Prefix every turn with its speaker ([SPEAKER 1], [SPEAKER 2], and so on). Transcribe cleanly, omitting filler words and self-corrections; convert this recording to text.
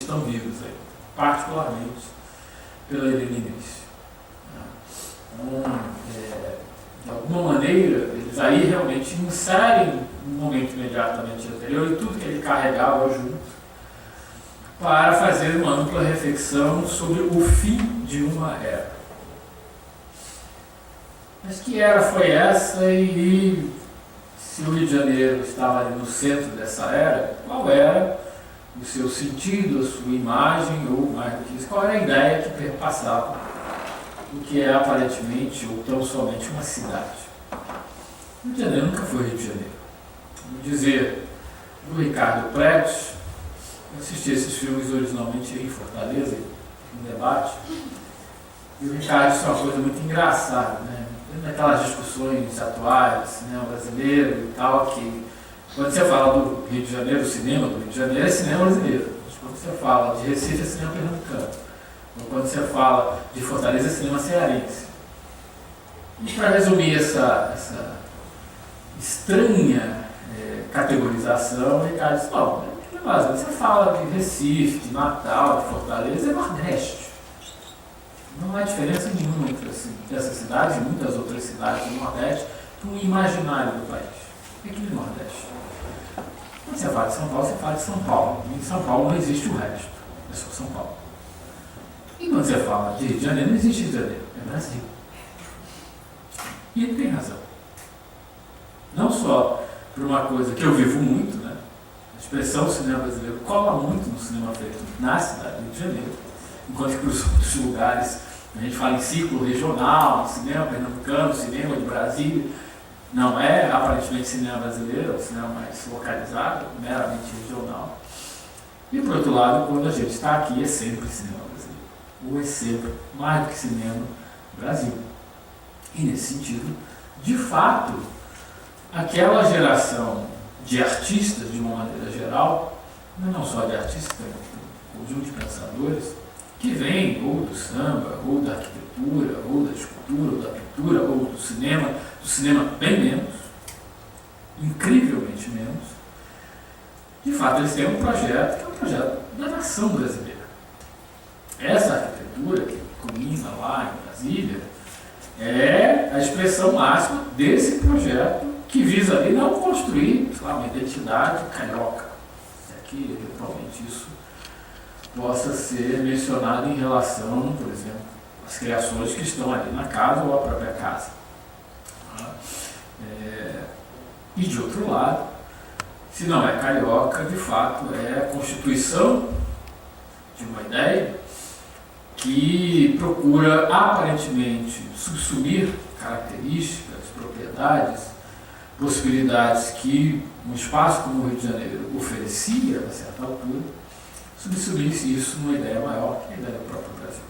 [SPEAKER 1] estão vivos aí, particularmente pela Helena Inês. Então, de alguma maneira, eles aí realmente inserem no momento imediatamente anterior e tudo que ele carregava junto para fazer uma ampla reflexão sobre o fim de uma era. Mas que era foi essa e se o Rio de Janeiro estava ali no centro dessa era, qual era o seu sentido, a sua imagem, ou mais do que isso, qual era a ideia que perpassava o que é aparentemente ou tão somente uma cidade? O Rio de Janeiro nunca foi Rio de Janeiro. Vamos dizer, do Ricardo Pretes, eu assisti esses filmes originalmente em Fortaleza, em debate, e o Ricardo disse uma coisa muito engraçada, né? Naquelas discussões atuais do cinema brasileiro e tal, que quando você fala do Rio de Janeiro, o cinema do Rio de Janeiro é cinema brasileiro. Quando você fala de Recife é cinema pernambucano. Ou quando você fala de Fortaleza é cinema cearense. E para resumir essa estranha categorização, o Ricardo disse, não, mas você fala de Recife, de Natal, de Fortaleza, é Nordeste. Não há diferença nenhuma entre essa cidade e muitas outras cidades do Nordeste para o imaginário do país. E aqui no Nordeste. Quando você fala de São Paulo, você fala de São Paulo. E em São Paulo não existe o resto. É só São Paulo. E quando você fala de Rio de Janeiro, não existe Rio de Janeiro. É Brasil. E ele tem razão. Não só por uma coisa que eu vivo muito, né? A expressão cinema brasileiro cola muito no cinema feito na cidade do Rio de Janeiro. Enquanto que para os outros lugares, a gente fala em ciclo regional, cinema pernambucano, cinema de Brasília, não é aparentemente cinema brasileiro, é um cinema mais localizado, meramente regional. E por outro lado, quando a gente está aqui, é sempre cinema brasileiro. Ou é sempre, mais do que cinema, Brasil. E nesse sentido, de fato, aquela geração de artistas, de uma maneira geral, não só de artistas, tem um conjunto de pensadores, que vem ou do samba, ou da arquitetura, ou da escultura, ou da pintura, ou do cinema bem menos, incrivelmente menos. De fato, eles têm um projeto que é um projeto da nação brasileira. Essa arquitetura que culmina lá em Brasília é a expressão máxima desse projeto que visa ali não construir uma identidade carioca. Aqui, eventualmente, isso possa ser mencionado em relação, por exemplo, às criações que estão ali na casa ou à própria casa. E de outro lado, se não é carioca, de fato é a constituição de uma ideia que procura aparentemente subsumir características, propriedades, possibilidades que um espaço como o Rio de Janeiro oferecia a certa altura, subsumisse isso numa ideia maior, que é a ideia do próprio Brasil.